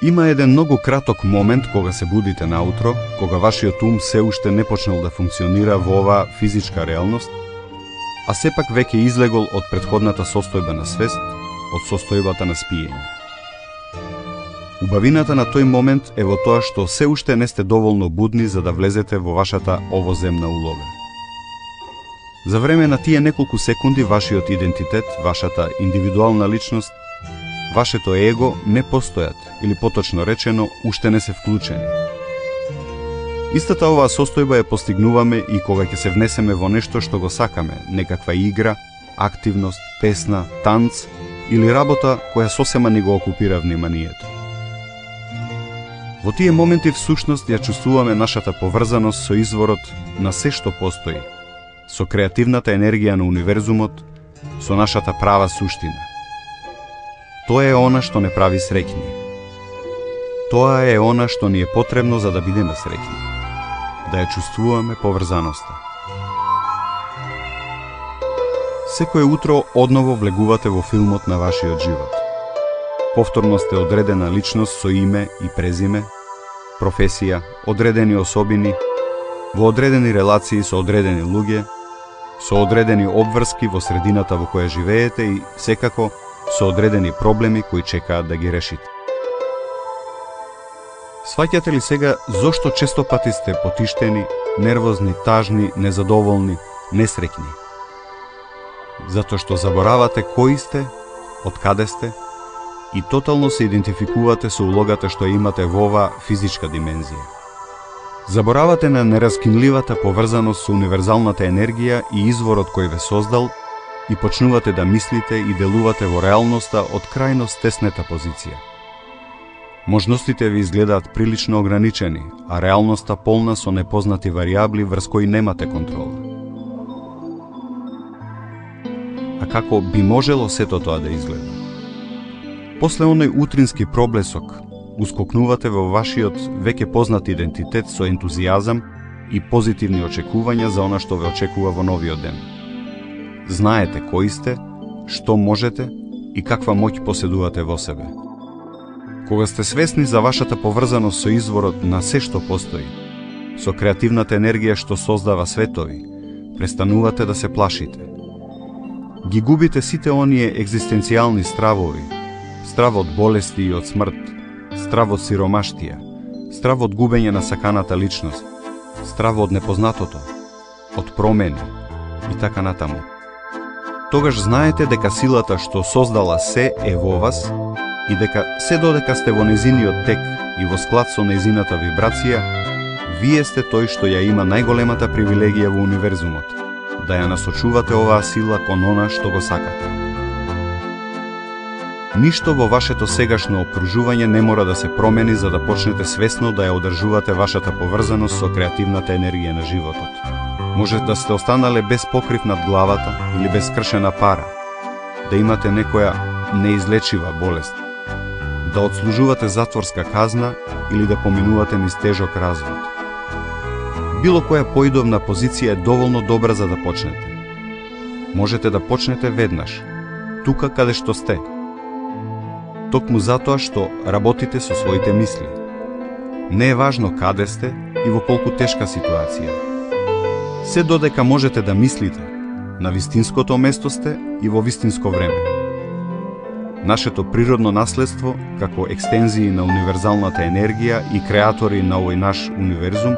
Има еден многу краток момент кога се будите наутро, кога вашиот ум се уште не почнал да функционира во оваа физичка реалност, а сепак веќе излегол од претходната состојба на свест, од состојбата на спиење. Убавината на тој момент е во тоа што се уште не сте доволно будни за да влезете во вашата овоземна улога. За време на тие неколку секунди вашиот идентитет, вашата индивидуална личност, вашето его не постојат, или поточно речено, уште не се вклучени. Истата оваа состојба ја постигнуваме и кога ќе се внесеме во нешто што го сакаме, некаква игра, активност, песна, танц или работа која сосема ни го окупира вниманието. Во тие моменти всушност ја чувствуваме нашата поврзаност со изворот на се што постои, со креативната енергија на универзумот, со нашата права суштина. Тоа е она што не прави среќни. Тоа е она што ни е потребно за да бидеме среќни. Да ја чувствуваме поврзаноста. Секое утро одново влегувате во филмот на вашиот живот. Повторно сте одредена личност со име и презиме, професија, одредени особини, во одредени релации со одредени луѓе, со одредени обврски во средината во која живеете и секако со одредени проблеми кои чекаат да ги решите. Сваќате ли сега зошто често пати сте потиштени, нервозни, тажни, незадоволни, несреќни? Затоа што заборавате кои сте, од каде сте и тотално се идентификувате со улогата што имате во оваа физичка димензија. Заборавате на нераскинливата поврзаност со универзалната енергија и изворот кој ве создал и почнувате да мислите и делувате во реалноста од крајно стеснета позиција. Можностите ви изгледаат прилично ограничени, а реалноста полна со непознати варијабли врз кои немате контрола. А како би можело сето тоа да изгледа? После оној утрински проблесок, ускокнувате во вашиот веќе познат идентитет со ентузијазам и позитивни очекувања за она што ве очекува во новиот ден. Знаете кои сте, што можете и каква моќ поседувате во себе. Кога сте свесни за вашата поврзаност со изворот на се што постои, со креативната енергија што создава светови, престанувате да се плашите. Ги губите сите оние екзистенцијални стравови, страв од болести и од смрт, страв од сиромаштија, страв од губење на саканата личност, страв од непознатото, од промени и така натаму. Тогаш знаете дека силата што создала се е во вас и дека се додека сте во нејзиниот тек и во склад со нејзината вибрација, вие сте тој што ја има најголемата привилегија во универзумот, да ја насочувате оваа сила кон она што го сакате. Ништо во вашето сегашно окружување не мора да се промени за да почнете свесно да ја одржувате вашата поврзаност со креативната енергија на животот. Може да сте останале без покрив над главата или без кршена пара, да имате некоја неизлечива болест, да отслужувате затворска казна или да поминувате низ тежок развод. Било која поидовна позиција е доволно добра за да почнете. Можете да почнете веднаш, тука каде што сте. Токму затоа што работите со своите мисли. Не е важно каде сте и во колку тешка ситуација. Се додека можете да мислите, на вистинското место сте и во вистинско време. Нашето природно наследство, како екстензии на универзалната енергија и креатори на овој наш универзум,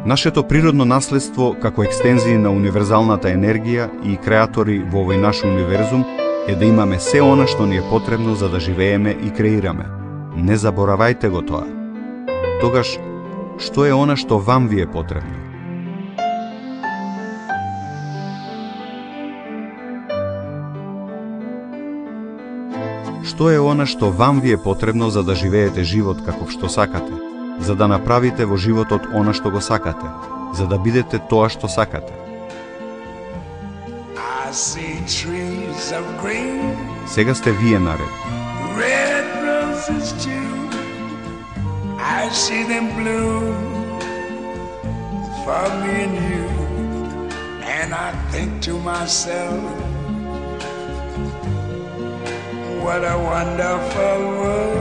нашето природно наследство, како екстензии на универзалната енергија и креатори во овој наш универзум, е да имаме се она што ни е потребно за да живееме и креираме. Не заборавајте го тоа. Тогаш, што е она што вам ви е потребно? Што е она што вам ви е потребно за да живеете живот каков што сакате, за да направите во животот она што го сакате, за да бидете тоа што сакате? Сега сте вие наред. What a wonderful world.